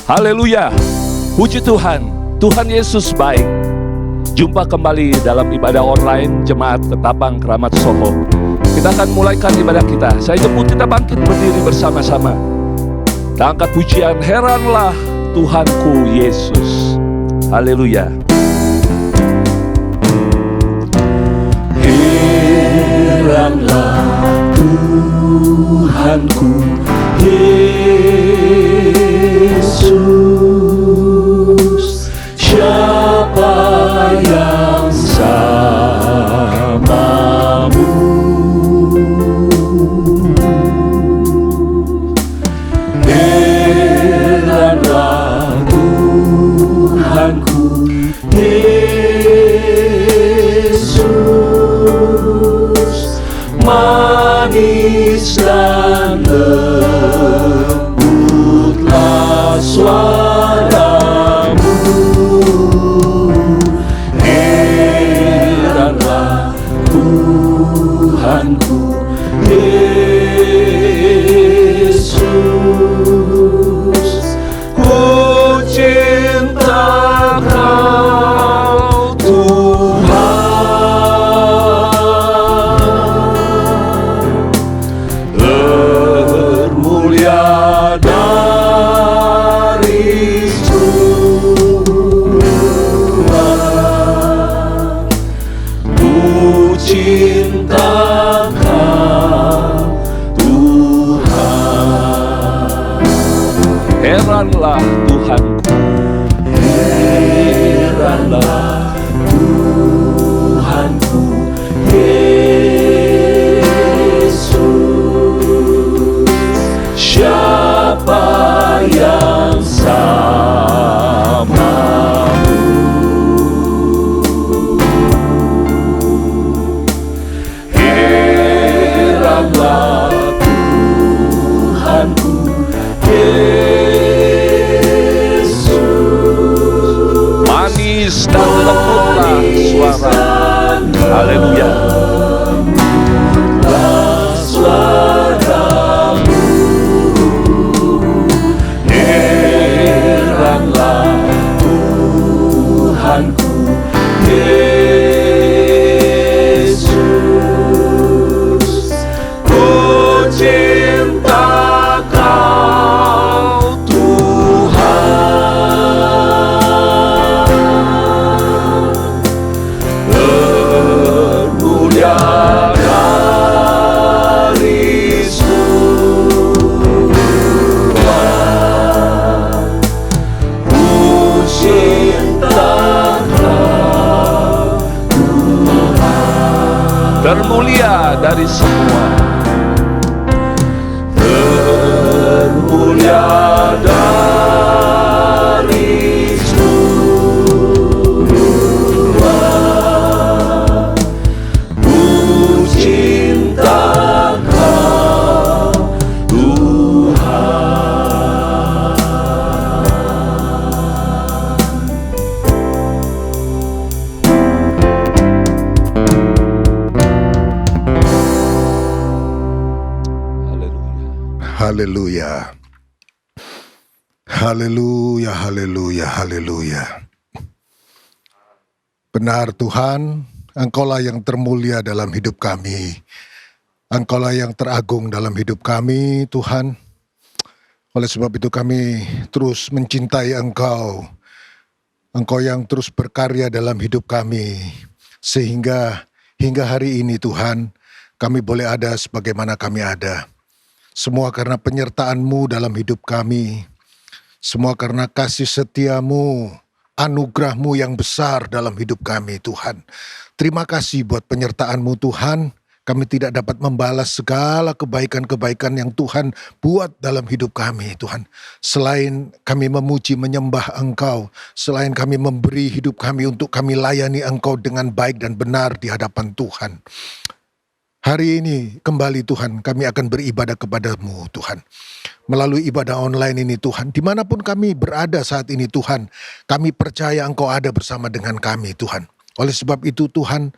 Haleluya, puji Tuhan, Tuhan Yesus baik. Jumpa kembali dalam ibadah online Jemaat Ketapang Keramat Soho. Kita akan mulaikan ibadah kita. Saya jemput kita bangkit berdiri bersama-sama. Kita angkat pujian, heranlah Tuhanku Yesus. Haleluya. Heranlah Tuhanku Yesus, siapa yang samamu? Heranlah Tuhanku Yesus, manis dan lembutlah suaramu. Heranlah Tuhanku Yesus, ku cinta Kau Tuhan, termulia dari Tuhan, ku cinta Kau Tuhan. Heranlah Tuhanku, heranlah Tuhanku Yesus, siapa yang samamu? Heranlah Tuhanku Yesus, manis dan lembutlah suara. Haleluya. Suaramu, heranlah Tuhanku Yesus, ku cinta Kau Tuhan, termulia dari Tuhan, ku cinta Kau Tuhan, termulia dari semua, termulia dari Tuhan, ku cinta Kau Tuhan. Haleluya. Haleluya, haleluya, haleluya. Benar Tuhan, Engkaulah yang termulia dalam hidup kami. Engkaulah yang teragung dalam hidup kami, Tuhan. Oleh sebab itu kami terus mencintai Engkau. Engkau yang terus berkarya dalam hidup kami. Sehingga hingga hari ini Tuhan, kami boleh ada sebagaimana kami ada. Semua karena penyertaan-Mu dalam hidup kami. Semua karena kasih setia-Mu, anugerah-Mu yang besar dalam hidup kami, Tuhan. Terima kasih buat penyertaan-Mu, Tuhan. Kami tidak dapat membalas segala kebaikan-kebaikan yang Tuhan buat dalam hidup kami, Tuhan. Selain kami memuji, menyembah Engkau, selain kami memberi hidup kami untuk kami layani Engkau dengan baik dan benar di hadapan Tuhan. Hari ini kembali Tuhan kami akan beribadah kepada-Mu Tuhan. Melalui ibadah online ini Tuhan, dimanapun kami berada saat ini Tuhan, kami percaya Engkau ada bersama dengan kami Tuhan. Oleh sebab itu Tuhan,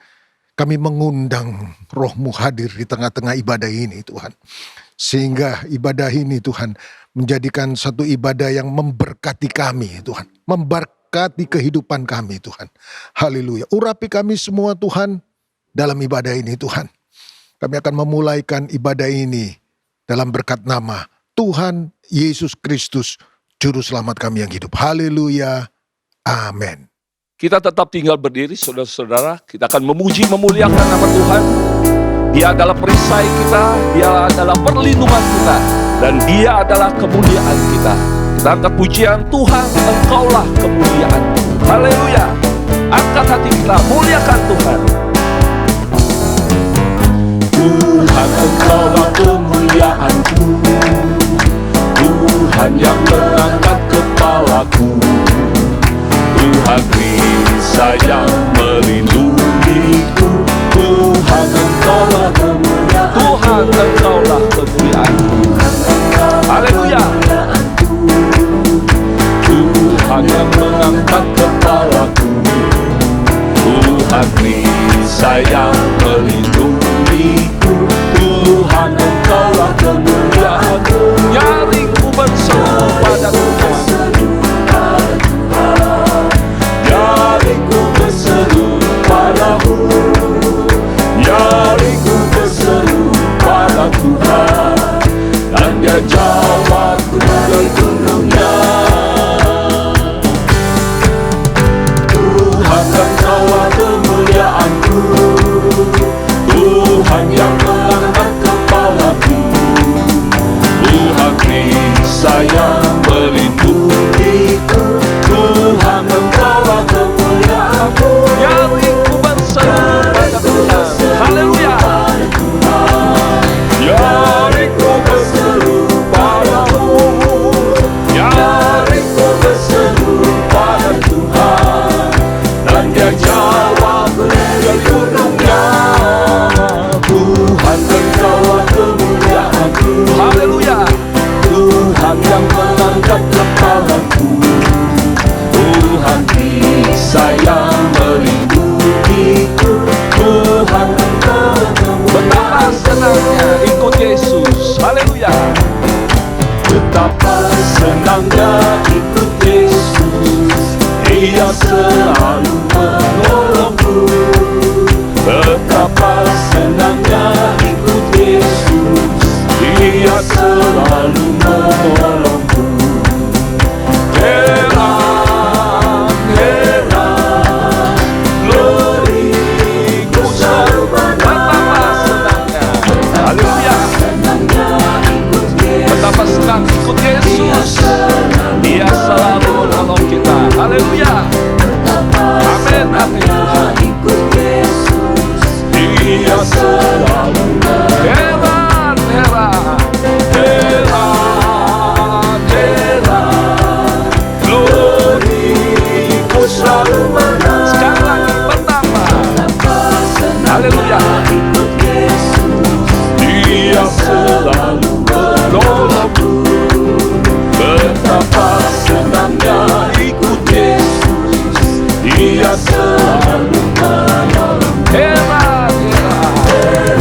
kami mengundang Roh-Mu hadir di tengah-tengah ibadah ini Tuhan. Sehingga ibadah ini Tuhan menjadikan satu ibadah yang memberkati kami Tuhan. Memberkati kehidupan kami Tuhan. Haleluya. Urapi kami semua Tuhan dalam ibadah ini Tuhan. Kami akan memulaikan ibadah ini dalam berkat nama Tuhan Yesus Kristus, Juru Selamat kami yang hidup. Haleluya. Amin. Kita tetap tinggal berdiri, saudara-saudara. Kita akan memuji, memuliakan nama Tuhan. Dia adalah perisai kita, Dia adalah perlindungan kita, dan Dia adalah kemuliaan kita. Kita angkat pujian, Tuhan, Engkaulah kemuliaan. Haleluya. Angkat hati kita, muliakan Tuhan. Tuhan, Engkaulah kemuliaanku, Tuhan yang mengangkat kepalaku, Tuhan perisai yang melindungiku. Tuhan, Engkaulah kemuliaan, Tuhan, Engkaulah kemuliaan. Haleluya. Tuhan yang mengangkat kepalaku, Tuhan perisai yang melindungiku. Tuhan, Engkaulah kemuliaan. Nyaringku berseru pada Tuhan, nyaringku berseru padamu, nyaringku berseru pada Tuhan, dan Dia jawabku dari gunungnya. Tuhan, Engkaulah kemuliaanku, Tuhan yang mengangkat kepalaku, Tuhan perisai yang melindungiku. Tuhan, Engkaulah kemuliaanku. Nyaringku berseru pada Tuhan. Haleluya. Nyaringku berseru padamu, nyaringku berseru pada Tuhan, dan Dia jawab dari gunungnya. Tuhan, Engkaulah kemuliaanku. Haleluya. Tuhan yang mengangkat kepalaku, Tuhan perisai yang melindungiku. Tuhan, Engkaulah kemuliaanku. Betapa senangnya ikut Yesus. Haleluya. Betapa senangnya ikut Yesus, Dia selalu menolongku. Betapa senangnya ikut Yesus, Dia selalu menolongku. Heran, heran, glory, ku selalu betapa senangnya. Haleluya. Betapa senang ikut Yesus, Dia selalu menolong kita. Haleluya. Amin, amin. Dia selalu heran, heran, heran, heran, glory, ku selalu menang. Sekali lagi pertama. Haleluya. Dia selalu menolongku. Betapa senangnya ikut Yesus, Dia selalu menolong. Heran, heran,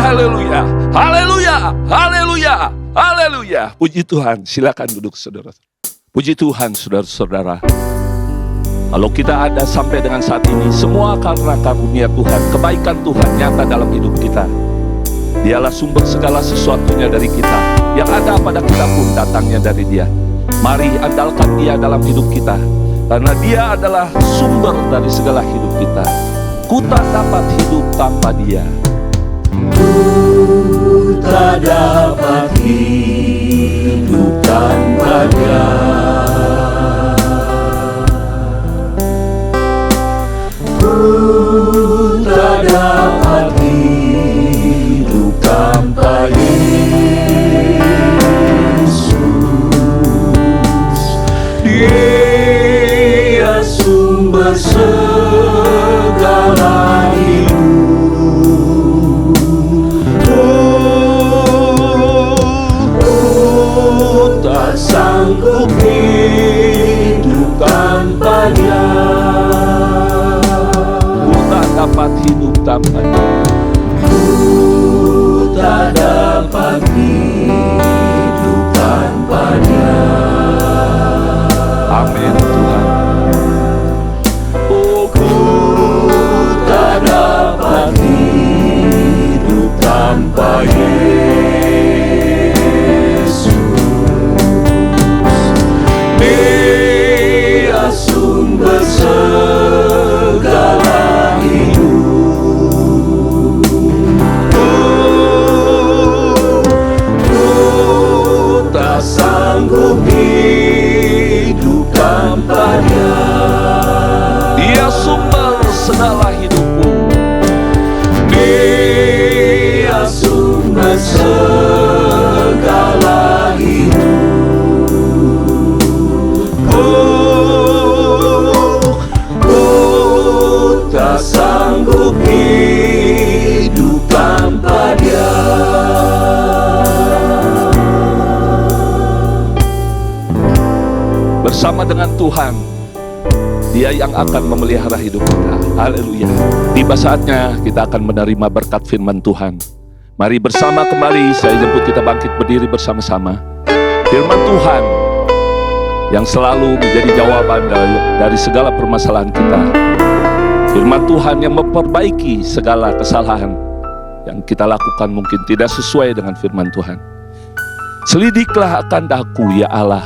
haleluya, haleluya, haleluya, haleluya. Puji Tuhan, silakan duduk saudara. Puji Tuhan saudara-saudara. Kalau kita ada sampai dengan saat ini, semua karena karunia Tuhan, kebaikan Tuhan nyata dalam hidup kita. Dialah sumber segala sesuatunya dari kita. Yang ada pada kita pun datangnya dari Dia. Mari andalkan Dia dalam hidup kita, karena Dia adalah sumber dari segala hidup kita. Ku tak dapat hidup tanpa Dia. Ku tak dapat hidup tanpa Dia. Ku tak dapat hidup tanpa Yesus. Dia sumber segala hidup. Ku tak sanggup hidup tanpa Dia. Dapat hidup tanpa Dia. Ku tak dapat hidup tanpa Dia. Amin Tuhan. Oh, ku tak dapat hidup tanpa Yesus. Dia sumber segala sanggup hidup tanpa Dia. Dia sumber segala hidupku. Dia sumber segala hidupku. Ku tak sanggup hidup tanpa Dia. Bersama dengan Tuhan, Dia yang akan memelihara hidup kita. Haleluya. Tiba saatnya kita akan menerima berkat firman Tuhan. Mari bersama kembali, saya jemput kita bangkit berdiri bersama-sama. Firman Tuhan yang selalu menjadi jawaban dari segala permasalahan kita. Firman Tuhan yang memperbaiki segala kesalahan yang kita lakukan mungkin tidak sesuai dengan firman Tuhan. Selidiklah akan daku ya Allah.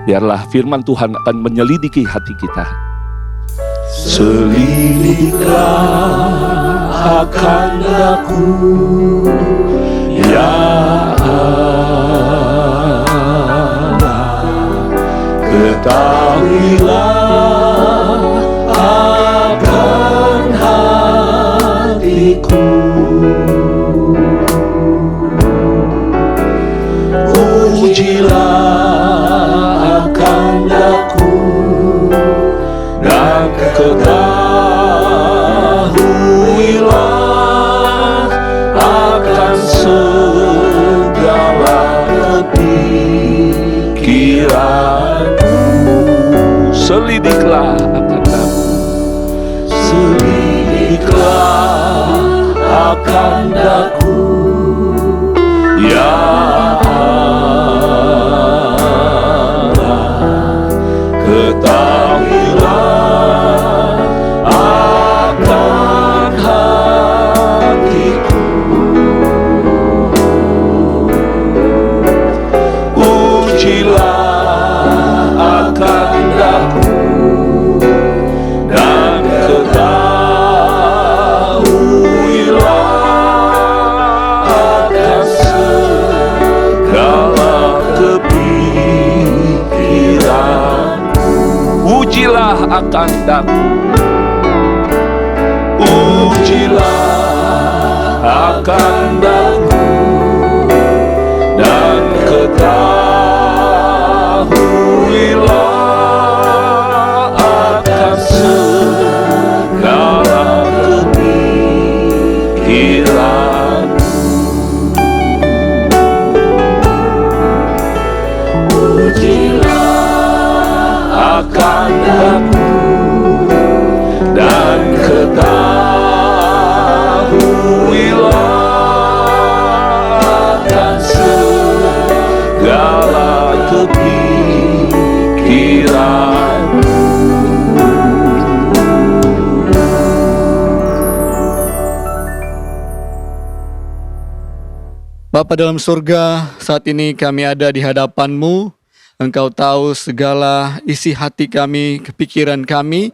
Biarlah firman Tuhan akan menyelidiki hati kita. Selidiklah akan daku ya Allah. Ketahuilah akan hatiku. Ujilah dan ketahuilah akan segala kepikiranku. Selidiklah akan daku. Selidiklah akan daku ya Allah. Ketahuilah akan hatiku. Ujilah akan daku dan ketahuilah akan segala kepikiran. Ujilah akan daku. Ujilah akan daku dan ketahuilah akan segala kepikiran. Ujilah akan daku dan ketahuilah Bapa dalam surga, saat ini kami ada di hadapan-Mu. Engkau tahu segala isi hati kami, kepikiran kami.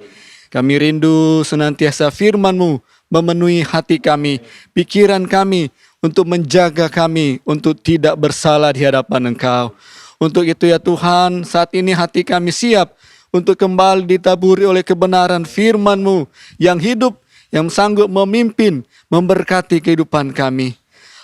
Kami rindu senantiasa firman-Mu memenuhi hati kami, pikiran kami, untuk menjaga kami, untuk tidak bersalah di hadapan Engkau. Untuk itu ya Tuhan, saat ini hati kami siap untuk kembali ditaburi oleh kebenaran firman-Mu yang hidup, yang sanggup memimpin, memberkati kehidupan kami.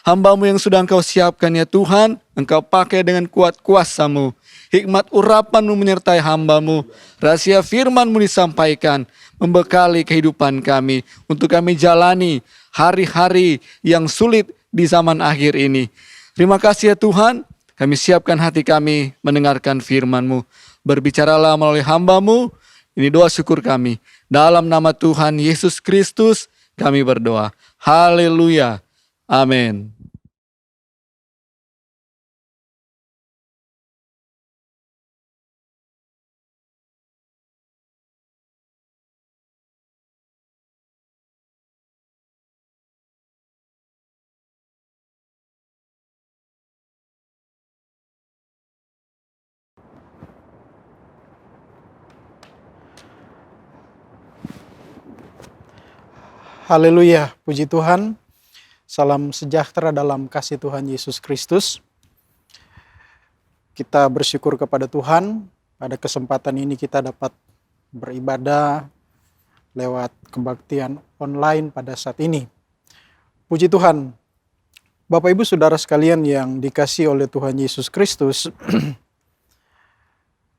Hamba-Mu yang sudah Engkau siapkan ya Tuhan, Engkau pakai dengan kuat kuasa-Mu. Hikmat urapan-Mu menyertai hamba-Mu. Rahasia firman-Mu disampaikan, membekali kehidupan kami, untuk kami jalani hari-hari yang sulit di zaman akhir ini. Terima kasih ya Tuhan, kami siapkan hati kami mendengarkan firman-Mu. Berbicaralah melalui hamba-Mu, ini doa syukur kami. Dalam nama Tuhan Yesus Kristus kami berdoa. Haleluya. Amin. Haleluya, puji Tuhan. Salam sejahtera dalam kasih Tuhan Yesus Kristus. Kita bersyukur kepada Tuhan, pada kesempatan ini kita dapat beribadah lewat kebaktian online pada saat ini. Puji Tuhan, Bapak Ibu Saudara sekalian yang dikasihi oleh Tuhan Yesus Kristus,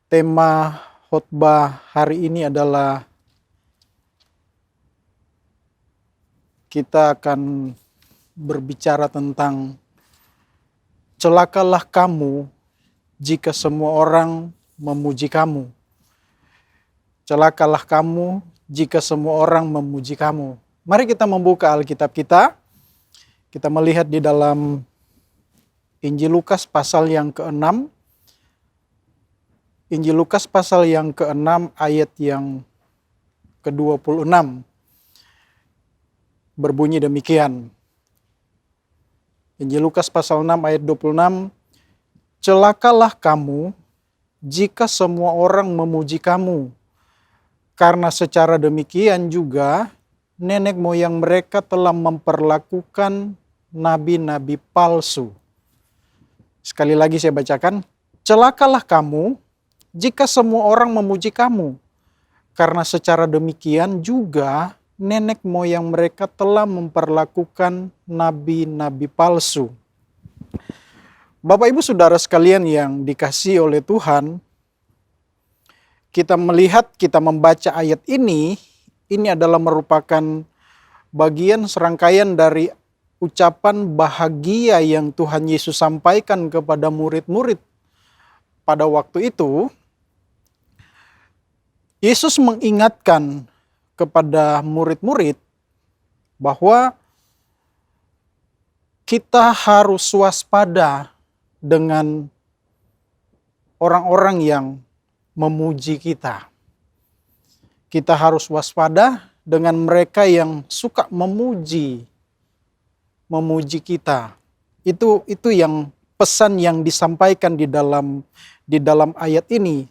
tema khotbah hari ini adalah kita akan berbicara tentang celakalah kamu jika semua orang memuji kamu. Celakalah kamu jika semua orang memuji kamu. Mari kita membuka Alkitab kita. Kita melihat di dalam Injil Lukas pasal yang ke-6. Injil Lukas pasal yang ke-6 ayat yang ke-26. Berbunyi demikian. Injil Lukas pasal 6 ayat 26. Celakalah kamu jika semua orang memuji kamu. Karena secara demikian juga nenek moyang mereka telah memperlakukan nabi-nabi palsu. Sekali lagi saya bacakan. Celakalah kamu jika semua orang memuji kamu. Karena secara demikian juga nenek moyang mereka telah memperlakukan nabi-nabi palsu. Bapak Ibu Saudara sekalian yang dikasihi oleh Tuhan, kita melihat, kita membaca ayat ini adalah merupakan bagian serangkaian dari ucapan bahagia yang Tuhan Yesus sampaikan kepada murid-murid pada waktu itu. Yesus mengingatkan kepada murid-murid bahwa kita harus waspada dengan orang-orang yang memuji kita. Kita harus waspada dengan mereka yang suka memuji kita. Itu yang pesan yang disampaikan di dalam ayat ini.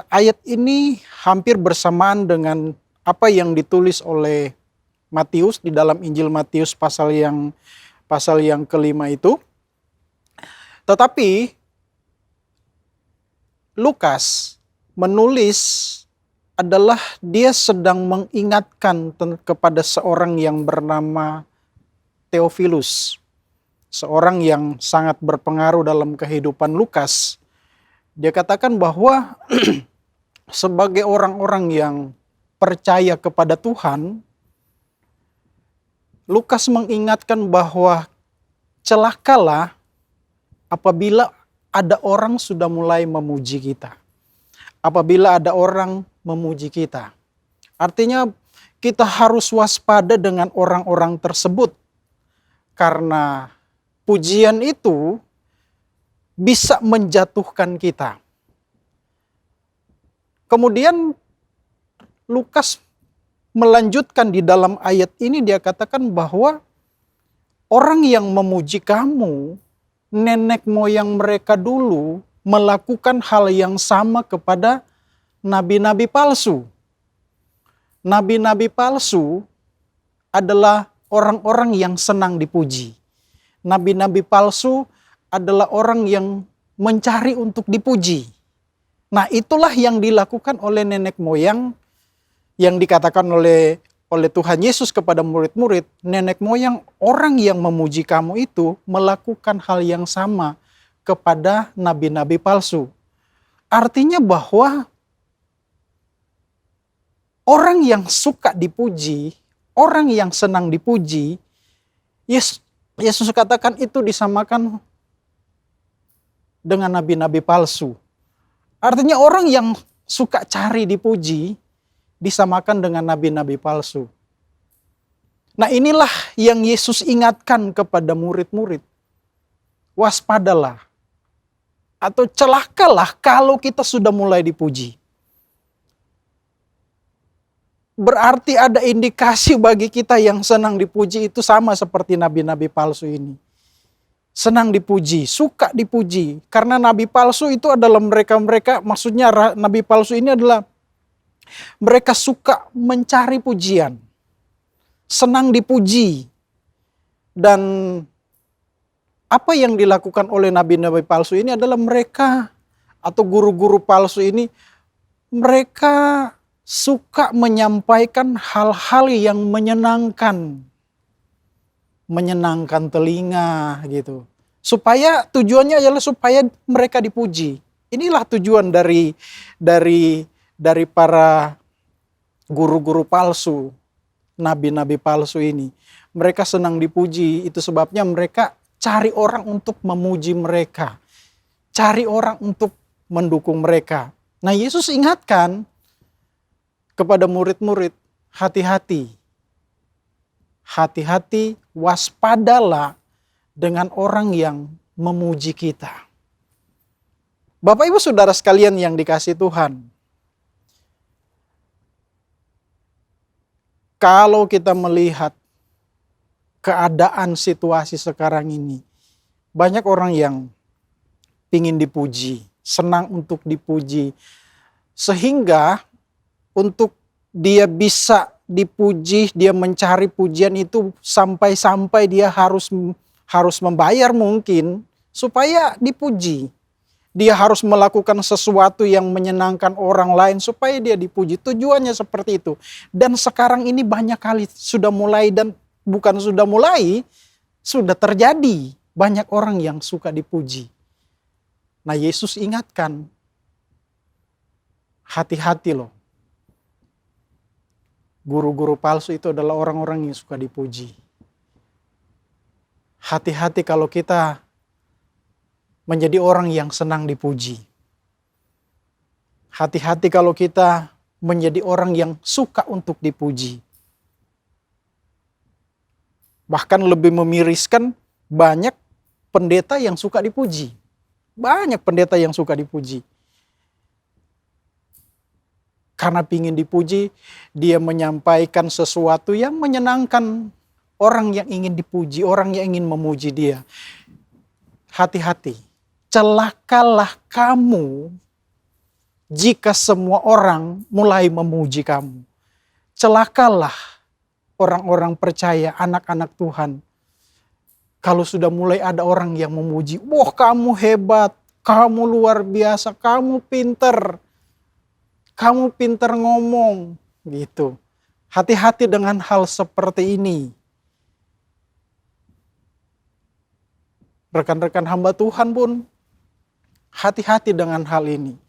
Ayat ini hampir bersamaan dengan apa yang ditulis oleh Matius di dalam Injil Matius pasal yang kelima itu. Tetapi Lukas menulis adalah dia sedang mengingatkan kepada seorang yang bernama Theophilus, seorang yang sangat berpengaruh dalam kehidupan Lukas. Dia katakan bahwa sebagai orang-orang yang percaya kepada Tuhan, Lukas mengingatkan bahwa celakalah apabila ada orang sudah mulai memuji kita. Apabila ada orang memuji kita. Artinya kita harus waspada dengan orang-orang tersebut. Karena pujian itu bisa menjatuhkan kita. Kemudian Lukas melanjutkan di dalam ayat ini, dia katakan bahwa orang yang memuji kamu, nenek moyang mereka dulu melakukan hal yang sama kepada nabi-nabi palsu. Nabi-nabi palsu adalah orang-orang yang senang dipuji. Nabi-nabi palsu adalah orang yang mencari untuk dipuji. Nah, itulah yang dilakukan oleh nenek moyang yang dikatakan oleh Tuhan Yesus kepada murid-murid. Nenek moyang orang yang memuji kamu itu melakukan hal yang sama kepada nabi-nabi palsu. Artinya bahwa orang yang suka dipuji, orang yang senang dipuji, Yesus katakan itu disamakan dengan nabi-nabi palsu. Artinya orang yang suka cari dipuji disamakan dengan nabi-nabi palsu. Nah, inilah yang Yesus ingatkan kepada murid-murid. Waspadalah atau celakalah kalau kita sudah mulai dipuji. Berarti ada indikasi bagi kita yang senang dipuji itu sama seperti nabi-nabi palsu ini. Senang dipuji, suka dipuji. Karena nabi palsu itu adalah mereka-mereka, maksudnya nabi palsu ini adalah mereka suka mencari pujian. Senang dipuji. Dan apa yang dilakukan oleh nabi-nabi palsu ini adalah mereka atau guru-guru palsu ini, mereka suka menyampaikan hal-hal yang menyenangkan telinga gitu. Supaya tujuannya adalah supaya mereka dipuji. Inilah tujuan dari para guru-guru palsu, nabi-nabi palsu ini. Mereka senang dipuji, itu sebabnya mereka cari orang untuk memuji mereka. Cari orang untuk mendukung mereka. Nah, Yesus ingatkan kepada murid-murid, hati-hati. Hati-hati, waspadalah dengan orang yang memuji kita. Bapak Ibu Saudara sekalian yang dikasihi Tuhan. Kalau kita melihat keadaan situasi sekarang ini, banyak orang yang ingin dipuji, senang untuk dipuji. Sehingga untuk dia bisa dipuji, dia mencari pujian itu sampai-sampai dia harus membayar mungkin supaya dipuji. Dia harus melakukan sesuatu yang menyenangkan orang lain supaya dia dipuji. Tujuannya seperti itu. Dan sekarang ini banyak kali sudah mulai, dan bukan sudah mulai, sudah terjadi. Banyak orang yang suka dipuji. Nah, Yesus ingatkan, hati-hati loh. Guru-guru palsu itu adalah orang-orang yang suka dipuji. Hati-hati kalau kita menjadi orang yang senang dipuji. Hati-hati kalau kita menjadi orang yang suka untuk dipuji. Bahkan lebih memiriskan, banyak pendeta yang suka dipuji. Banyak pendeta yang suka dipuji. Karena ingin dipuji, dia menyampaikan sesuatu yang menyenangkan orang yang ingin dipuji, orang yang ingin memuji dia. Hati-hati, celakalah kamu jika semua orang mulai memuji kamu. Celakalah orang-orang percaya, anak-anak Tuhan. Kalau sudah mulai ada orang yang memuji, wah kamu hebat, kamu luar biasa, kamu pinter. Kamu pinter ngomong, gitu. Hati-hati dengan hal seperti ini. Rekan-rekan hamba Tuhan pun hati-hati dengan hal ini.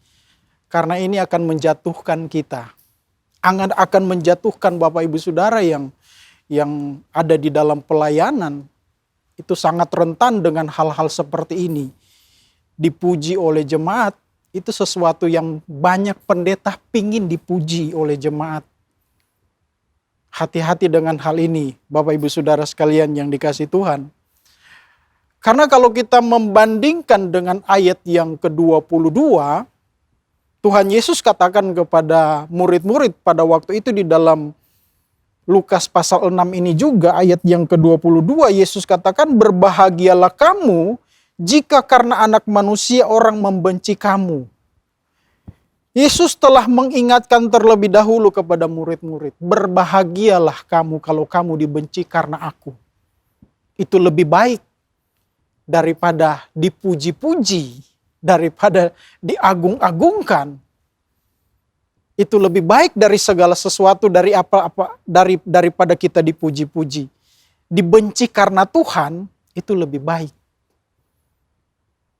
Karena ini akan menjatuhkan kita. Akan menjatuhkan Bapak Ibu Saudara yang ada di dalam pelayanan. Itu sangat rentan dengan hal-hal seperti ini. Dipuji oleh jemaat. Itu sesuatu yang banyak pendeta pingin dipuji oleh jemaat. Hati-hati dengan hal ini, Bapak Ibu Saudara sekalian yang dikasihi Tuhan. Karena kalau kita membandingkan dengan ayat yang ke-22, Tuhan Yesus katakan kepada murid-murid pada waktu itu di dalam Lukas pasal 6 ini juga ayat yang ke-22 Yesus katakan, berbahagialah kamu jika karena anak manusia orang membenci kamu. Yesus telah mengingatkan terlebih dahulu kepada murid-murid, berbahagialah kamu kalau kamu dibenci karena aku. Itu lebih baik daripada dipuji-puji, daripada diagung-agungkan. Itu lebih baik dari segala sesuatu, daripada kita dipuji-puji. Dibenci karena Tuhan itu lebih baik.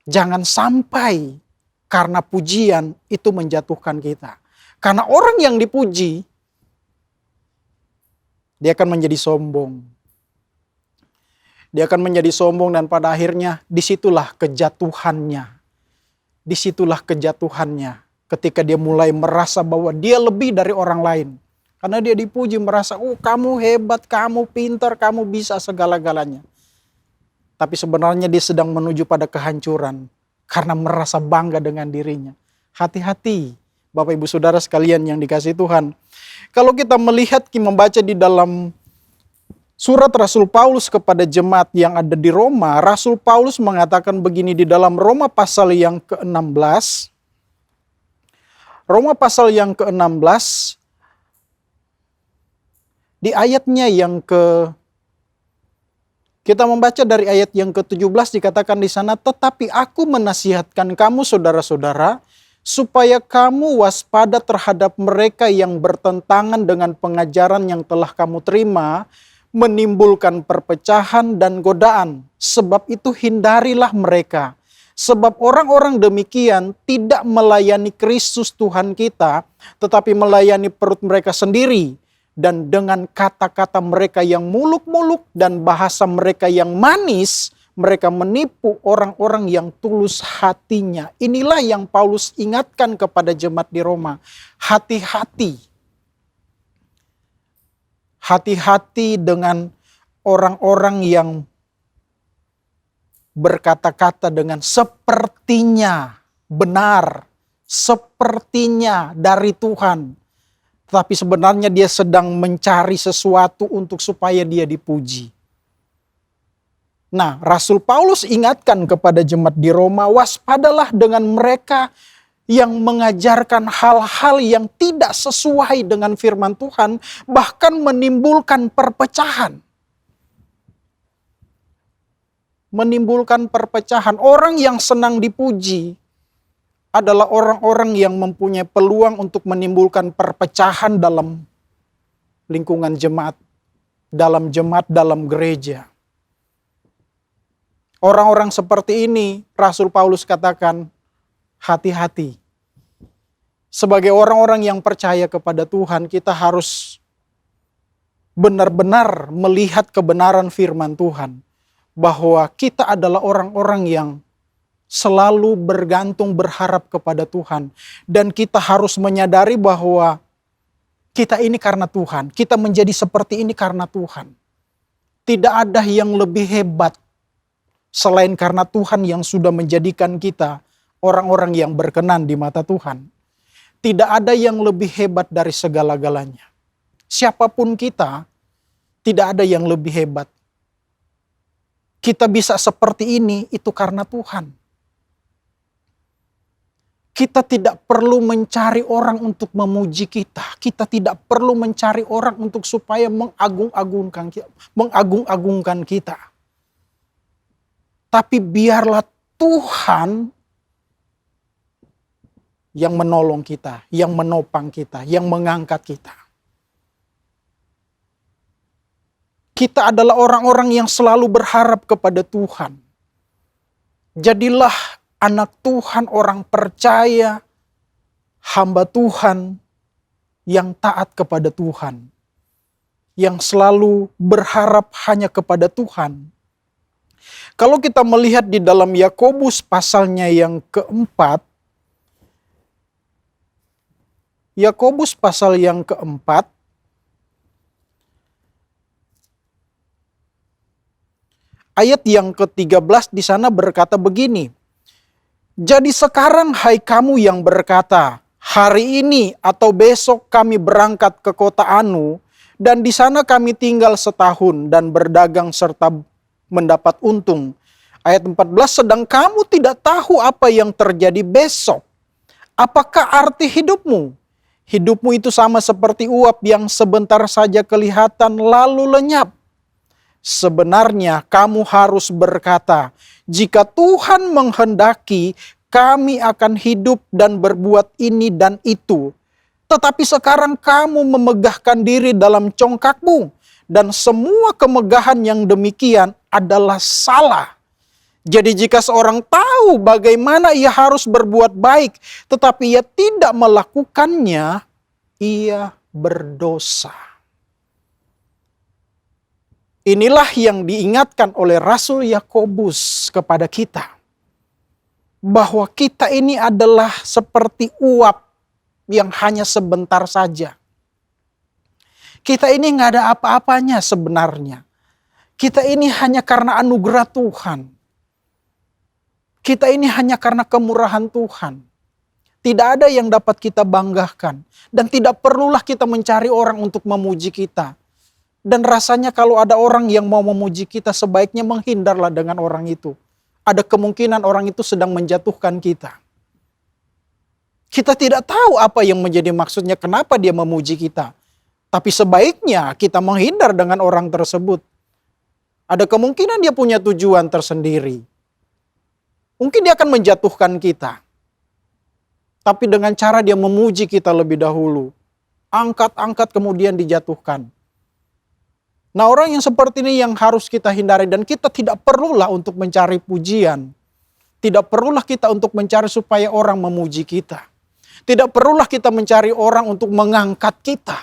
Jangan sampai karena pujian itu menjatuhkan kita. Karena orang yang dipuji, dia akan menjadi sombong. Dia akan menjadi sombong dan pada akhirnya disitulah kejatuhannya. Disitulah kejatuhannya. Ketika dia mulai merasa bahwa dia lebih dari orang lain. Karena dia dipuji merasa, oh kamu hebat, kamu pintar, kamu bisa segala-galanya. Tapi sebenarnya dia sedang menuju pada kehancuran. Karena merasa bangga dengan dirinya. Hati-hati Bapak Ibu Saudara sekalian yang dikasihi Tuhan. Kalau kita melihat, membaca di dalam surat Rasul Paulus kepada jemaat yang ada di Roma. Rasul Paulus mengatakan begini di dalam Roma pasal yang ke-16. Roma pasal yang ke-16, di ayatnya yang kita membaca dari ayat yang ke-17 dikatakan di sana, tetapi aku menasihatkan kamu saudara-saudara, supaya kamu waspada terhadap mereka yang bertentangan dengan pengajaran yang telah kamu terima, menimbulkan perpecahan dan godaan. Sebab itu hindarilah mereka. Sebab orang-orang demikian tidak melayani Kristus Tuhan kita, tetapi melayani perut mereka sendiri. Dan dengan kata-kata mereka yang muluk-muluk dan bahasa mereka yang manis, mereka menipu orang-orang yang tulus hatinya. Inilah yang Paulus ingatkan kepada jemaat di Roma. Hati-hati. Hati-hati dengan orang-orang yang berkata-kata dengan sepertinya benar, sepertinya dari Tuhan. Tapi sebenarnya dia sedang mencari sesuatu untuk supaya dia dipuji. Nah, Rasul Paulus ingatkan kepada jemaat di Roma, waspadalah dengan mereka yang mengajarkan hal-hal yang tidak sesuai dengan firman Tuhan, bahkan menimbulkan perpecahan. Menimbulkan perpecahan. Orang yang senang dipuji adalah orang-orang yang mempunyai peluang untuk menimbulkan perpecahan dalam lingkungan jemaat, dalam gereja. Orang-orang seperti ini, Rasul Paulus katakan, hati-hati. Sebagai orang-orang yang percaya kepada Tuhan, kita harus benar-benar melihat kebenaran firman Tuhan. Bahwa kita adalah orang-orang yang selalu bergantung berharap kepada Tuhan. Dan kita harus menyadari bahwa kita ini karena Tuhan. Kita menjadi seperti ini karena Tuhan. Tidak ada yang lebih hebat selain karena Tuhan yang sudah menjadikan kita orang-orang yang berkenan di mata Tuhan. Tidak ada yang lebih hebat dari segala-galanya. Siapapun kita, tidak ada yang lebih hebat. Kita bisa seperti ini, itu karena Tuhan. Kita tidak perlu mencari orang untuk memuji kita. Kita tidak perlu mencari orang untuk supaya mengagung-agungkan kita. Tapi biarlah Tuhan yang menolong kita, yang menopang kita, yang mengangkat kita. Kita adalah orang-orang yang selalu berharap kepada Tuhan. Jadilah anak Tuhan, orang percaya, hamba Tuhan yang taat kepada Tuhan. Yang selalu berharap hanya kepada Tuhan. Kalau kita melihat di dalam Yakobus pasalnya yang keempat, Yakobus pasal yang keempat, ayat yang ke-13 di sana berkata begini. Jadi sekarang hai kamu yang berkata, hari ini atau besok kami berangkat ke kota Anu, Dan di sana kami tinggal setahun dan berdagang serta mendapat untung. Ayat 14, sedang kamu tidak tahu apa yang terjadi besok. Apakah arti hidupmu? Hidupmu itu sama seperti uap yang sebentar saja kelihatan lalu lenyap. Sebenarnya kamu harus berkata, jika Tuhan menghendaki, kami akan hidup dan berbuat ini dan itu. Tetapi sekarang kamu memegahkan diri dalam congkakmu, dan semua kemegahan yang demikian adalah salah. Jadi jika seorang tahu bagaimana ia harus berbuat baik, tetapi ia tidak melakukannya, ia berdosa. Inilah yang diingatkan oleh Rasul Yakobus kepada kita. Bahwa kita ini adalah seperti uap yang hanya sebentar saja. Kita ini nggak ada apa-apanya sebenarnya. Kita ini hanya karena anugerah Tuhan. Kita ini hanya karena kemurahan Tuhan. Tidak ada yang dapat kita banggakan. Dan tidak perlulah kita mencari orang untuk memuji kita. Dan rasanya kalau ada orang yang mau memuji kita, sebaiknya menghindarlah dengan orang itu. Ada kemungkinan orang itu sedang menjatuhkan kita. Kita tidak tahu apa yang menjadi maksudnya, kenapa dia memuji kita. Tapi sebaiknya kita menghindar dengan orang tersebut. Ada kemungkinan dia punya tujuan tersendiri. Mungkin dia akan menjatuhkan kita. Tapi dengan cara dia memuji kita lebih dahulu. Angkat-angkat kemudian dijatuhkan. Nah, orang yang seperti ini yang harus kita hindari, dan kita tidak perlulah untuk mencari pujian. Tidak perlulah kita untuk mencari supaya orang memuji kita. Tidak perlulah kita mencari orang untuk mengangkat kita.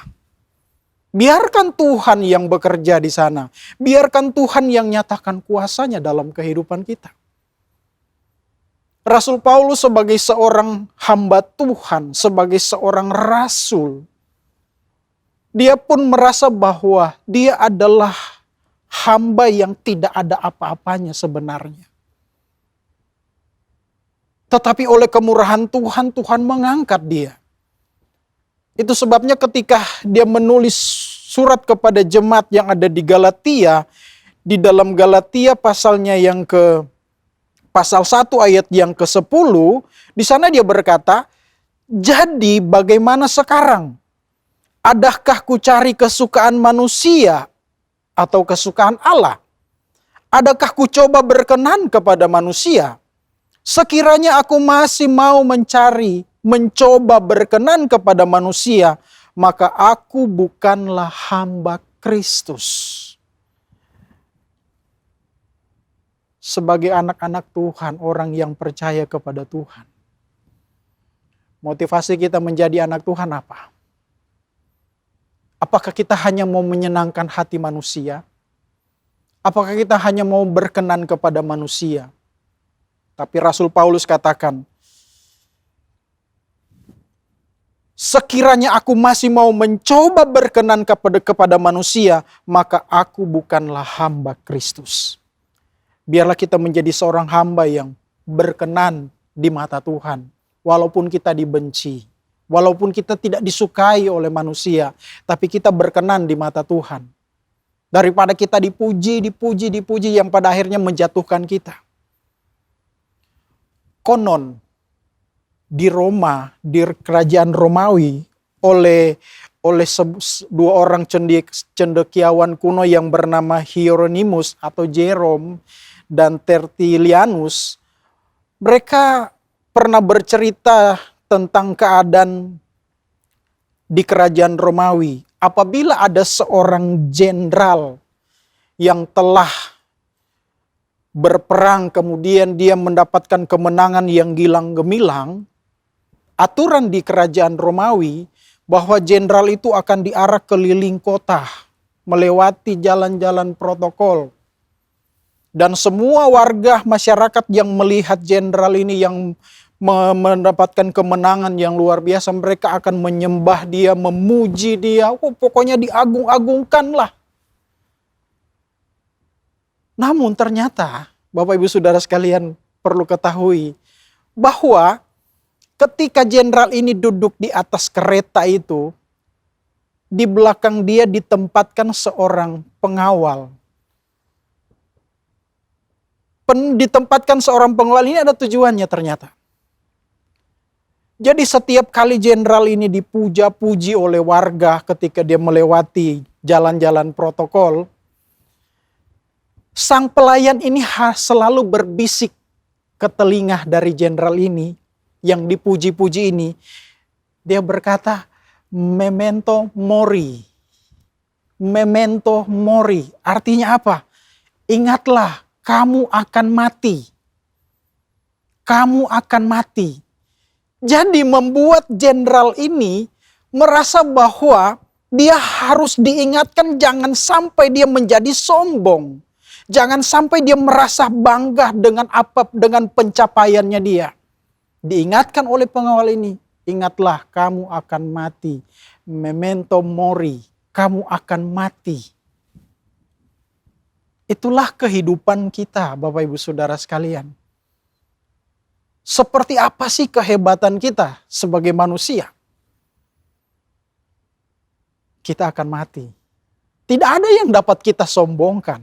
Biarkan Tuhan yang bekerja di sana. Biarkan Tuhan yang nyatakan kuasanya dalam kehidupan kita. Rasul Paulus sebagai seorang hamba Tuhan, sebagai seorang rasul, dia pun merasa bahwa dia adalah hamba yang tidak ada apa-apanya sebenarnya. Tetapi oleh kemurahan Tuhan, Tuhan mengangkat dia. Itu sebabnya ketika dia menulis surat kepada jemaat yang ada di Galatia, di dalam Galatia pasalnya yang pasal 1 ayat yang ke-10, di sana dia berkata, jadi bagaimana sekarang? Adakah ku cari kesukaan manusia atau kesukaan Allah? Adakah ku coba berkenan kepada manusia? Sekiranya aku masih mau mencoba berkenan kepada manusia, maka aku bukanlah hamba Kristus. Sebagai anak-anak Tuhan, orang yang percaya kepada Tuhan, motivasi kita menjadi anak Tuhan apa? Apakah kita hanya mau menyenangkan hati manusia? Apakah kita hanya mau berkenan kepada manusia? Tapi Rasul Paulus katakan, sekiranya aku masih mau mencoba berkenan kepada manusia, maka aku bukanlah hamba Kristus. Biarlah kita menjadi seorang hamba yang berkenan di mata Tuhan. Walaupun kita dibenci, walaupun kita tidak disukai oleh manusia, tapi kita berkenan di mata Tuhan. Daripada kita dipuji yang pada akhirnya menjatuhkan kita. Konon di Roma, di kerajaan Romawi, oleh dua orang cendekiawan kuno yang bernama Hieronymus atau Jerome dan Tertullianus, mereka pernah bercerita tentang keadaan di kerajaan Romawi. Apabila ada seorang jenderal yang telah berperang, kemudian dia mendapatkan kemenangan yang gilang gemilang, aturan di kerajaan Romawi bahwa jenderal itu akan diarak keliling kota, melewati jalan-jalan protokol. Dan semua warga masyarakat yang melihat jenderal ini yang mendapatkan kemenangan yang luar biasa, mereka akan menyembah dia, memuji dia, pokoknya diagung-agungkan lah. Namun ternyata, Bapak Ibu Saudara sekalian perlu ketahui bahwa ketika jenderal ini duduk di atas kereta itu, di belakang dia ditempatkan seorang pengawal. Ditempatkan seorang pengawal ini ada tujuannya ternyata. Jadi setiap kali jenderal ini dipuja-puji oleh warga ketika dia melewati jalan-jalan protokol, sang pelayan ini selalu berbisik ke telinga dari jenderal ini yang dipuji-puji ini. Dia berkata, memento mori. Memento mori. Artinya apa? Ingatlah, kamu akan mati. Kamu akan mati. Jadi membuat jenderal ini merasa bahwa dia harus diingatkan jangan sampai dia menjadi sombong. Jangan sampai dia merasa bangga dengan pencapaiannya dia. Diingatkan oleh pengawal ini, ingatlah kamu akan mati. Memento mori, kamu akan mati. Itulah kehidupan kita, Bapak Ibu Saudara sekalian. Seperti apa sih kehebatan kita sebagai manusia? Kita akan mati. Tidak ada yang dapat kita sombongkan.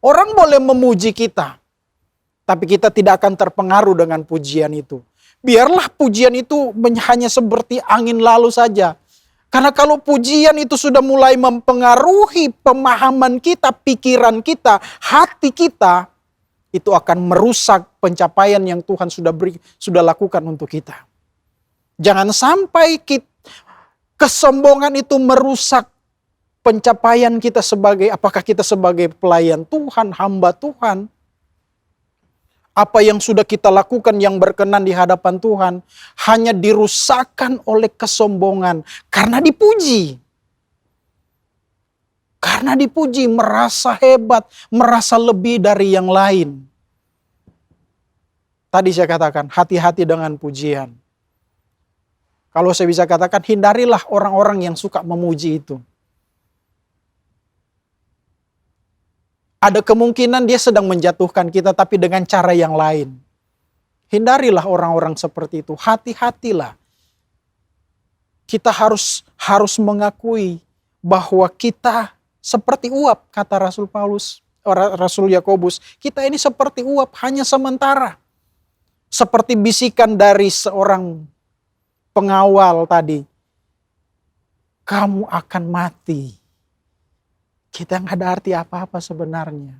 Orang boleh memuji kita, tapi kita tidak akan terpengaruh dengan pujian itu. Biarlah pujian itu hanya seperti angin lalu saja. Karena kalau pujian itu sudah mulai mempengaruhi pemahaman kita, pikiran kita, hati kita, itu akan merusak pencapaian yang Tuhan sudah lakukan untuk kita. Jangan sampai kesombongan itu merusak pencapaian kita apakah kita sebagai pelayan Tuhan, hamba Tuhan. Apa yang sudah kita lakukan yang berkenan di hadapan Tuhan hanya dirusakkan oleh kesombongan karena dipuji. Karena dipuji, merasa hebat, merasa lebih dari yang lain. Tadi saya katakan, hati-hati dengan pujian. Kalau saya bisa katakan, hindarilah orang-orang yang suka memuji itu. Ada kemungkinan dia sedang menjatuhkan kita tapi dengan cara yang lain. Hindarilah orang-orang seperti itu. Hati-hatilah. Kita harus mengakui bahwa kita seperti uap, kata Rasul Paulus, Rasul Yakobus. Kita ini seperti uap, hanya sementara. Seperti bisikan dari seorang pengawal tadi. Kamu akan mati. Kita nggak ada arti apa-apa sebenarnya.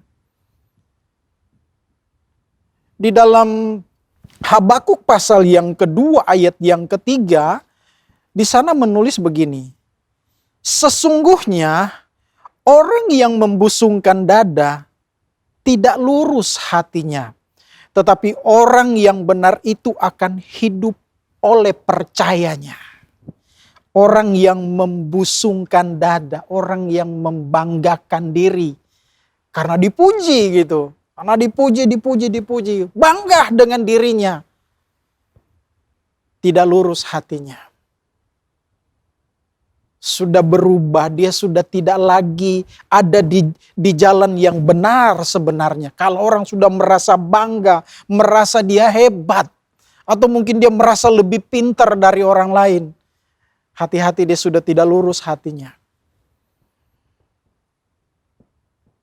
Di dalam Habakuk pasal yang kedua ayat yang ketiga, di sana menulis begini. Sesungguhnya orang yang membusungkan dada tidak lurus hatinya. Tetapi orang yang benar itu akan hidup oleh percayanya. Orang yang membusungkan dada, orang yang membanggakan diri. Karena dipuji gitu. Karena dipuji. Bangga dengan dirinya. Tidak lurus hatinya. Sudah berubah, dia sudah tidak lagi ada di jalan yang benar sebenarnya. Kalau orang sudah merasa bangga, merasa dia hebat. Atau mungkin dia merasa lebih pintar dari orang lain. Hati-hati, dia sudah tidak lurus hatinya.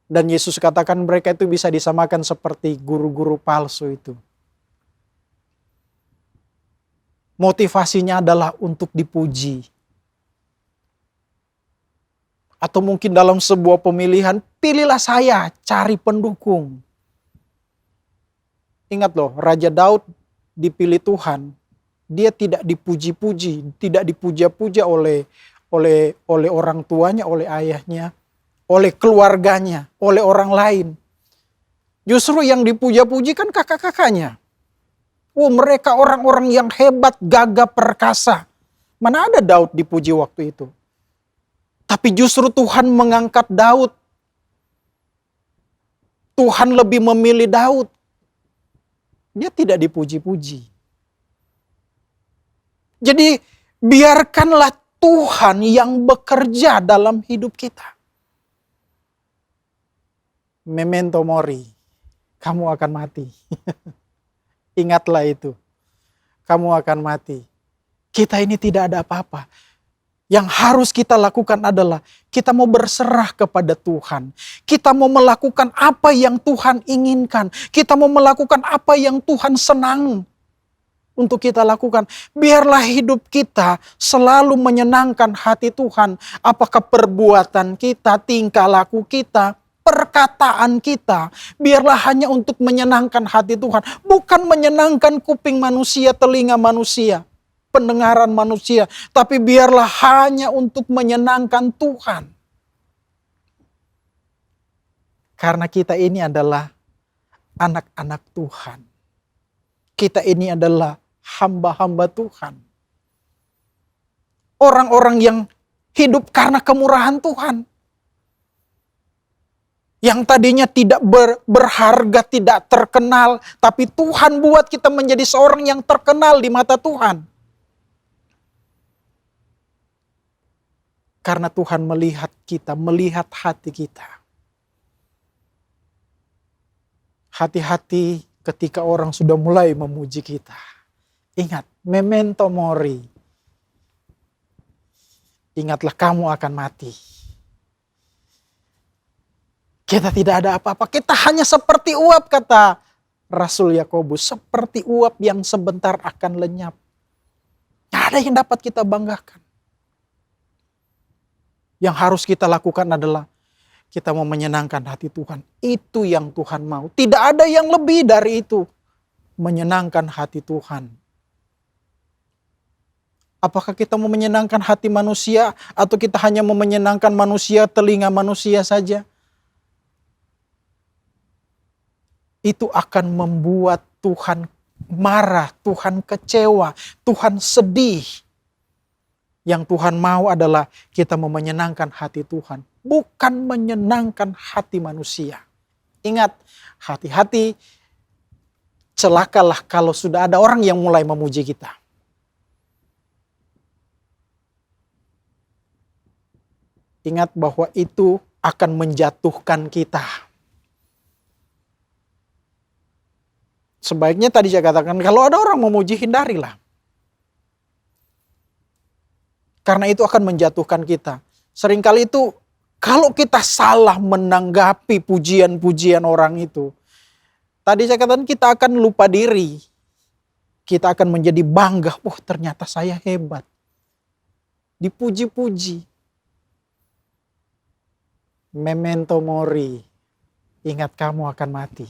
Dan Yesus katakan mereka itu bisa disamakan seperti guru-guru palsu itu. Motivasinya adalah untuk dipuji. Atau mungkin dalam sebuah pemilihan, pilihlah saya, cari pendukung. Ingat loh, Raja Daud dipilih Tuhan. Dia tidak dipuji-puji, tidak dipuja-puja oleh orang tuanya, oleh ayahnya, oleh keluarganya, oleh orang lain. Justru yang dipuja-puji kan kakak-kakaknya. Mereka orang-orang yang hebat, gagah perkasa. Mana ada Daud dipuji waktu itu? Tapi justru Tuhan mengangkat Daud. Tuhan lebih memilih Daud. Dia tidak dipuji-puji. Jadi biarkanlah Tuhan yang bekerja dalam hidup kita. Memento mori, kamu akan mati. Ingatlah itu, kamu akan mati. Kita ini tidak ada apa-apa. Yang harus kita lakukan adalah kita mau berserah kepada Tuhan. Kita mau melakukan apa yang Tuhan inginkan. Kita mau melakukan apa yang Tuhan senang untuk kita lakukan. Biarlah hidup kita selalu menyenangkan hati Tuhan. Apakah perbuatan kita, tingkah laku kita, perkataan kita, biarlah hanya untuk menyenangkan hati Tuhan. Bukan menyenangkan kuping manusia, telinga manusia, pendengaran manusia. Tapi biarlah hanya untuk menyenangkan Tuhan. Karena kita ini adalah anak-anak Tuhan. Kita ini adalah hamba-hamba Tuhan. Orang-orang yang hidup karena kemurahan Tuhan. Yang tadinya tidak berharga, tidak terkenal. Tapi Tuhan buat kita menjadi seorang yang terkenal di mata Tuhan. Karena Tuhan melihat kita, melihat hati kita. Hati-hati ketika orang sudah mulai memuji kita. Ingat, memento mori. Ingatlah kamu akan mati. Kita tidak ada apa-apa. Kita hanya seperti uap, kata Rasul Yakobus. Seperti uap yang sebentar akan lenyap. Tidak ada yang dapat kita banggakan. Yang harus kita lakukan adalah kita mau menyenangkan hati Tuhan. Itu yang Tuhan mau. Tidak ada yang lebih dari itu. Menyenangkan hati Tuhan. Apakah kita mau menyenangkan hati manusia atau kita hanya mau menyenangkan manusia, telinga manusia saja? Itu akan membuat Tuhan marah, Tuhan kecewa, Tuhan sedih. Yang Tuhan mau adalah kita mau menyenangkan hati Tuhan, bukan menyenangkan hati manusia. Ingat, hati-hati, celakalah kalau sudah ada orang yang mulai memuji kita. Ingat bahwa itu akan menjatuhkan kita. Sebaiknya tadi saya katakan, kalau ada orang memuji, hindarilah. Karena itu akan menjatuhkan kita. Seringkali itu, kalau kita salah menanggapi pujian-pujian orang itu, tadi saya katakan kita akan lupa diri. Kita akan menjadi bangga, oh ternyata saya hebat. Dipuji-puji. Memento mori, ingat kamu akan mati.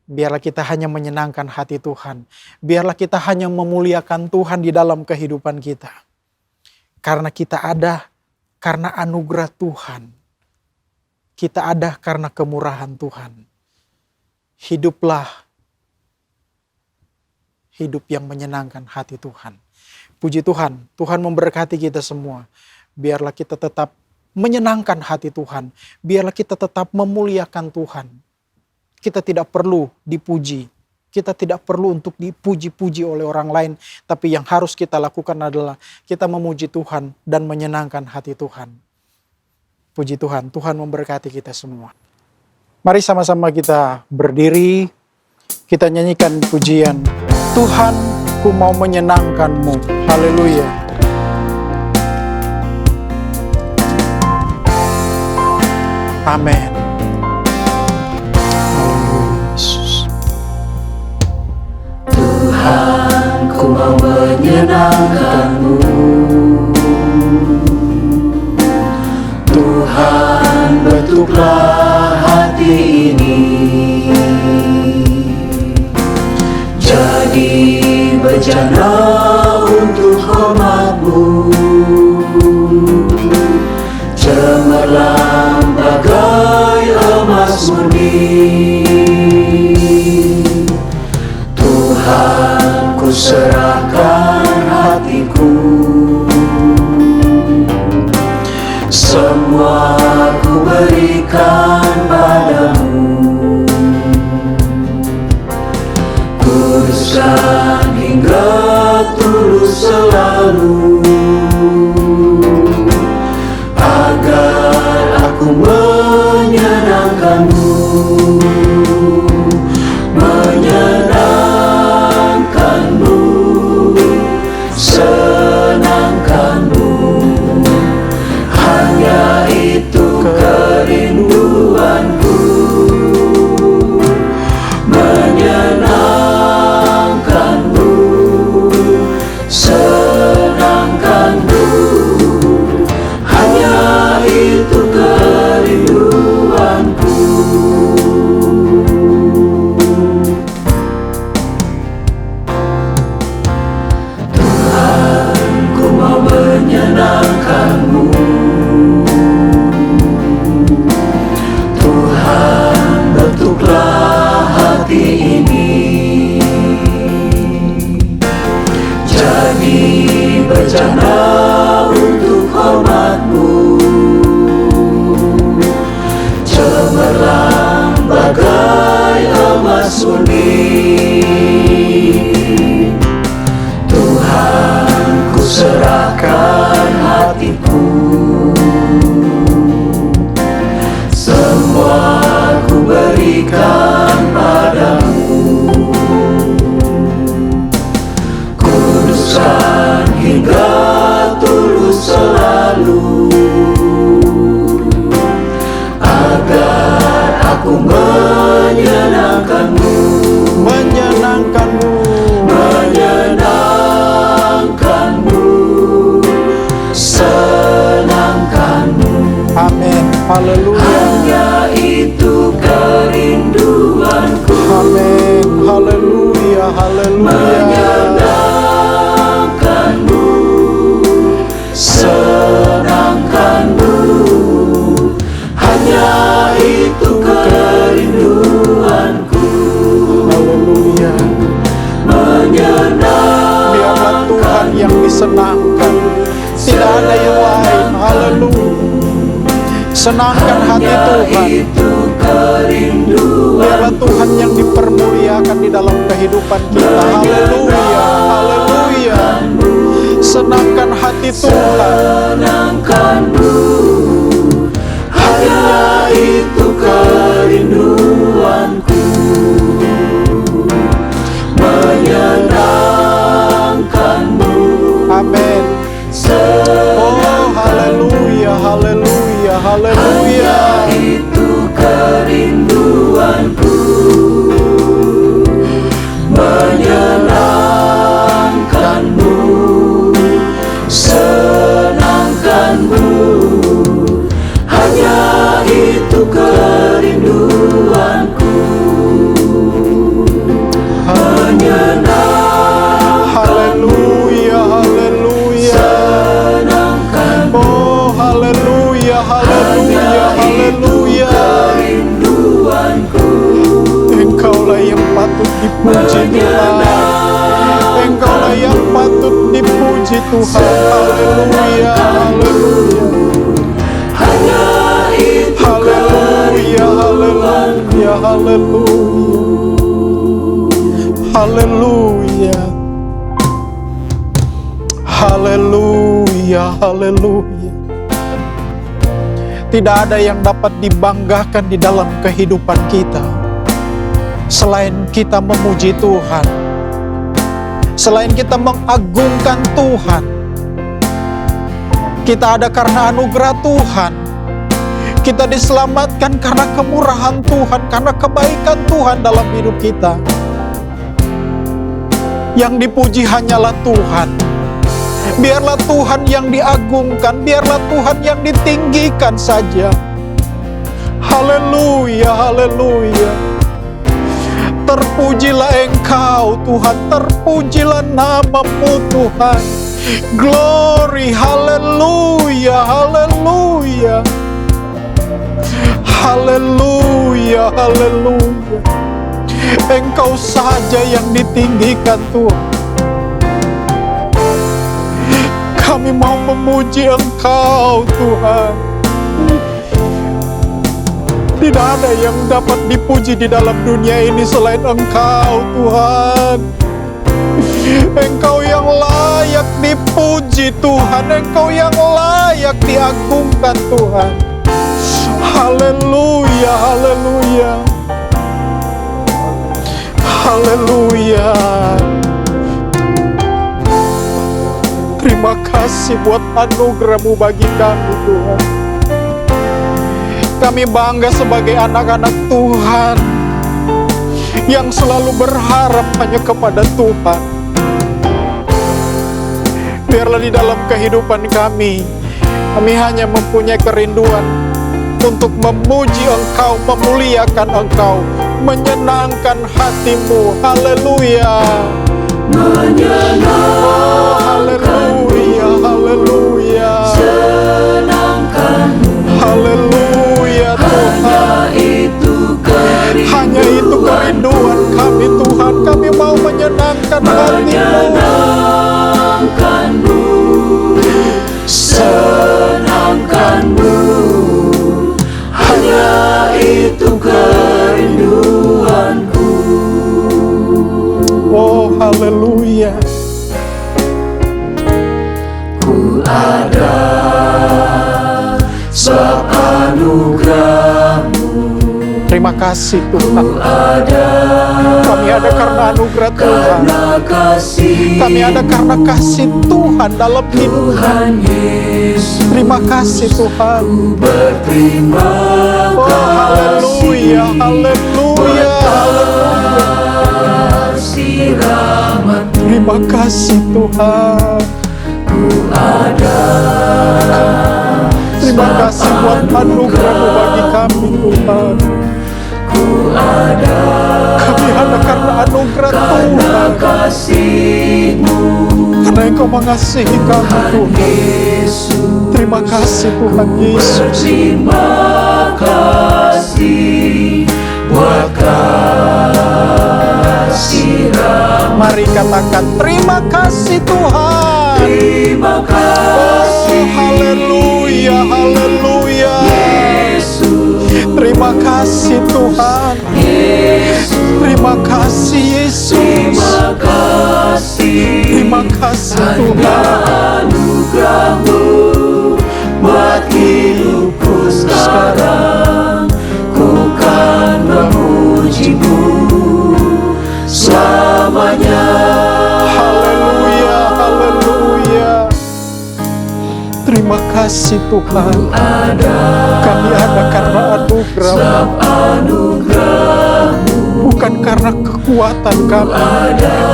Biarlah kita hanya menyenangkan hati Tuhan. Biarlah kita hanya memuliakan Tuhan di dalam kehidupan kita. Karena kita ada karena anugerah Tuhan. Kita ada karena kemurahan Tuhan. Hiduplah hidup yang menyenangkan hati Tuhan. Puji Tuhan, Tuhan memberkati kita semua. Biarlah kita tetap menyenangkan hati Tuhan. Biarlah kita tetap memuliakan Tuhan. Kita tidak perlu dipuji. Kita tidak perlu untuk dipuji-puji oleh orang lain. Tapi yang harus kita lakukan adalah kita memuji Tuhan dan menyenangkan hati Tuhan. Puji Tuhan, Tuhan memberkati kita semua. Mari sama-sama kita berdiri. Kita nyanyikan pujian. Tuhan, ku mau menyenangkan-Mu. Haleluya. Amin. Tuhan, ku mau menyenangkan-Mu. Tuhan, bentuklah hati ini jadi bejana untuk hormat-Mu. Cemerlang bagai emas murni. Tuhan, ku serahkan hatiku. Semua ku berikan padamu. Kuduskan hingga tulus selalu. Aku menyenangkan-Mu, menyenangkan-Mu, senangkan-Mu. ikhlas murni. Tuhan, ku serahkan hatiku, semua ku berikan padamu. Kuduskan hingga tulus selalu, agar aku menyenangkanmu, menyenangkanmu, menyenangkanmu, senangkanmu. amin, haleluya, Hanya itu kerinduanku, amin, haleluya, haleluya, menyenangkanmu, senangkanmu. Hanya itu kerinduanku, haleluya. menyenangkan. Biarlah Tuhan yang disenangkan, tidak ada yang lain, haleluya. Senangkan hati Tuhan, Itu kerinduan, biarlah Tuhan yang dipermuliakan di dalam kehidupan kita, haleluya, haleluya. Senangkan hati Tuhan, senangkanmu. Hanya itu kerinduanku, menyenangkanmu, amin. Oh haleluya, haleluya, haleluya. itu kerinduanku, menyenangkanmu, senangkanmu. Hanya itu kerinduanku, Haleluya, haleluya. menyenangkanmu. Oh haleluya, haleluya, haleluya. Kerinduanku, Engkaulah yang patut dipuji Tuhan. Engkaulah yang patut dipuji Tuhan. Haleluya, haleluya. hanya itu Haleluya, haleluya, haleluya. Haleluya. Haleluya, haleluya. Tidak ada yang dapat dibanggakan di dalam kehidupan kita selain kita memuji Tuhan, selain kita mengagungkan Tuhan. Kita ada karena anugerah Tuhan. Kita diselamatkan karena kemurahan Tuhan, karena kebaikan Tuhan dalam hidup kita. Yang dipuji hanyalah Tuhan. Biarlah Tuhan yang diagungkan, biarlah Tuhan yang ditinggikan saja. Haleluya, haleluya. Terpujilah Engkau Tuhan, terpujilah namamu Tuhan. Glory, haleluya, haleluya. Haleluya, haleluya. Engkau saja yang ditinggikan Tuhan. Kami mau memuji Engkau Tuhan. Tidak ada yang dapat dipuji di dalam dunia ini selain Engkau Tuhan. Engkau yang layak dipuji Tuhan. Engkau yang layak diagungkan Tuhan. Haleluya, haleluya. Haleluya. Terima kasih buat anugerah-Mu bagi kami Tuhan. Kami bangga sebagai anak-anak Tuhan yang selalu berharap hanya kepada Tuhan. Biarlah di dalam kehidupan kami hanya mempunyai kerinduan untuk memuji Engkau, memuliakan Engkau, menyenangkan hati-Mu. Haleluya. Oh, haleluya, haleluya. Haleluya Tuhan. Hanya itu kerinduan kami Tuhan. Kami mau menyenangkan hati-Mu. senangkanmu. Hanya itu kerinduanku. Haleluya. Ku ada sebab anugerah-Mu. Terima kasih Tuhan. Ada Kami ada karena anugerah Tuhan. karena kasih Kami ada karena kasih Tuhan dalam hidup. Tuhan Yesus. Terima kasih Tuhan. Berterima Oh haleluya, haleluya, haleluya. kasih rahmat Terima kasih Tuhan. Terima kasih buat anugerah-Mu bagi kami Tuhan. Kami ada karena anugerah Tuhan. kasih-Mu Karena Engkau mengasihi kami Tuhan. Terima kasih Tuhan Yesus. Terima kasih buat kasih rahmat. Mari katakan terima kasih Tuhan. Terima kasih Oh haleluya, haleluya. Yesus. Terima kasih Tuhan. Terima kasih Yesus. Terima kasih Terima kasih Tuhan. anugerah-Mu buat hidupku sekarang. Ku kan memuji-Mu selamanya. Haleluya, haleluya. Terima kasih Tuhan. Kami ada karena anugerah-Mu. Bukan karena kekuatan kami,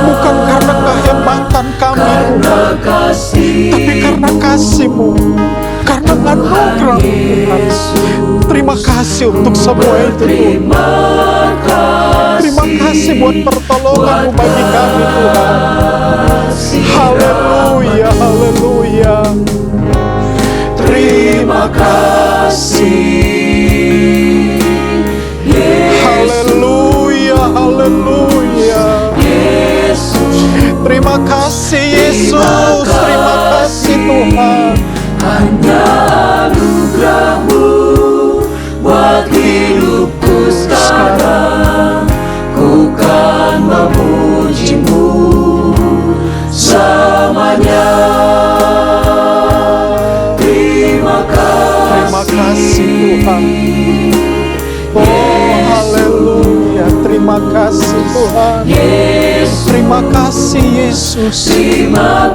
bukan karena kehebatan kami Tuhan, tapi karena kasih-Mu, karena anugerah-Mu Tuhan. Terima kasih untuk semua itu Tuhan. Terima kasih buat pertolongan-Mu bagi kami Tuhan. Haleluya, haleluya. Terima kasih. Haleluya, haleluya. Terima kasih Yesus. Terima kasih Tuhan. Hanya anugerah-Mu buat hidupku sekarang. Ku kan memuji-Mu selamanya. Terima kasih Tuhan. Oh haleluya. Terima kasih Tuhan. Terima kasih Yesus. Terima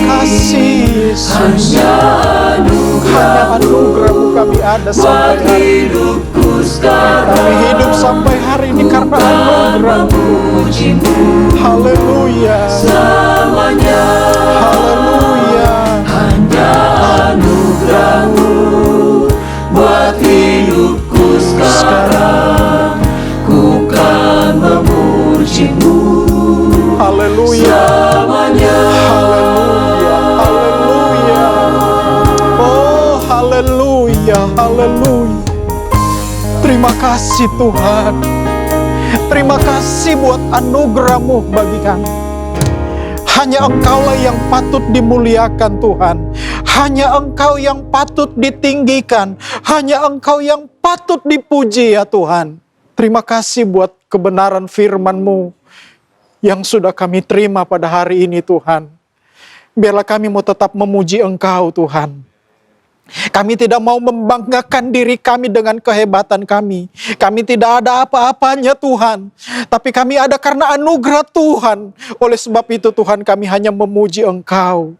kasih Yesus. Hanya anugerah-Mu kami ada sampai hari ini. hidupku sekarang. Kami hidup sampai hari ini karena anugerah-Mu. Haleluya. Selamanya Haleluya. hanya anugerah-Mu buat hidupku sekarang. Ku kan memuji-Mu Haleluya. selamanya. Haleluya. Haleluya. Oh haleluya. Haleluya. Terima kasih Tuhan. Terima kasih buat anugerah-Mu bagi kami. Hanya Engkaulah yang patut dimuliakan Tuhan. Hanya Engkau yang patut ditinggikan. Hanya Engkau yang patut dipuji ya Tuhan. Terima kasih buat kebenaran firman-Mu yang sudah kami terima pada hari ini Tuhan. Biarlah kami mau tetap memuji Engkau Tuhan. Kami tidak mau membanggakan diri kami dengan kehebatan kami. Kami tidak ada apa-apanya Tuhan. Tapi kami ada karena anugerah Tuhan. Oleh sebab itu Tuhan kami hanya memuji Engkau.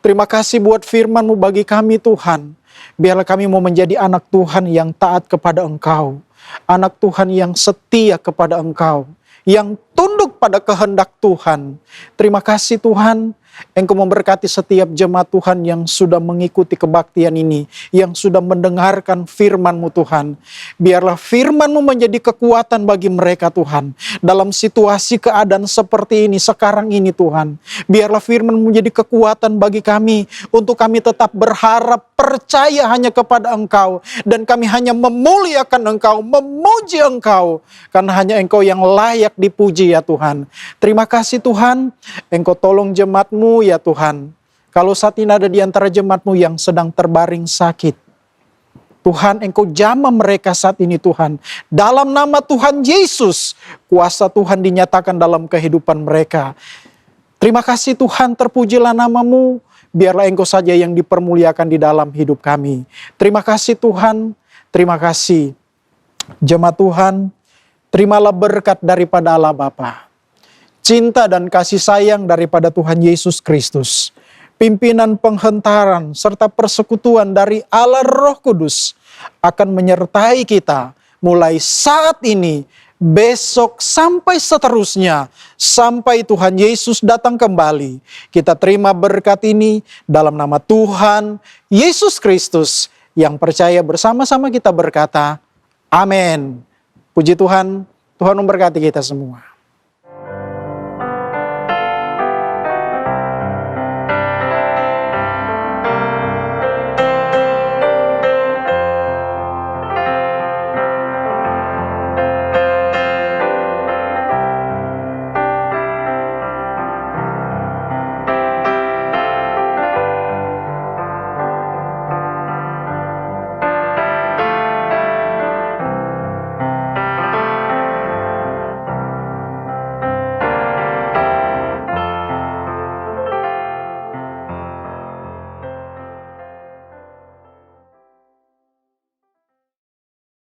Terima kasih buat firman-Mu bagi kami Tuhan. Biarlah kami mau menjadi anak Tuhan yang taat kepada Engkau. Anak Tuhan yang setia kepada Engkau. Yang tunduk pada kehendak Tuhan. Terima kasih Tuhan. Engkau memberkati setiap jemaat Tuhan yang sudah mengikuti kebaktian ini. Yang sudah mendengarkan firman-Mu Tuhan. Biarlah firman-Mu menjadi kekuatan bagi mereka Tuhan. Dalam situasi keadaan seperti ini, sekarang ini Tuhan. Biarlah firman-Mu menjadi kekuatan bagi kami. Untuk kami tetap berharap, percaya hanya kepada Engkau. Dan kami hanya memuliakan Engkau, memuji Engkau. Karena hanya Engkau yang layak dipuji ya Tuhan. Terima kasih Tuhan. Engkau tolong jemaat-Mu ya Tuhan. Kalau saat ini ada di antara jemaat-Mu yang sedang terbaring sakit. Tuhan, Engkau jamah mereka saat ini Tuhan. Dalam nama Tuhan Yesus, kuasa Tuhan dinyatakan dalam kehidupan mereka. Terima kasih Tuhan, terpujilah nama-Mu. Biarlah Engkau saja yang dipermuliakan di dalam hidup kami. Terima kasih Tuhan, terima kasih. Jemaat Tuhan, terimalah berkat daripada Allah Bapa, cinta dan kasih sayang daripada Tuhan Yesus Kristus, pimpinan penghentaran serta persekutuan dari Allah Roh Kudus akan menyertai kita mulai saat ini, besok sampai seterusnya, sampai Tuhan Yesus datang kembali. Kita terima berkat ini dalam nama Tuhan Yesus Kristus. Yang percaya bersama-sama kita berkata, amin. Puji Tuhan, Tuhan memberkati kita semua.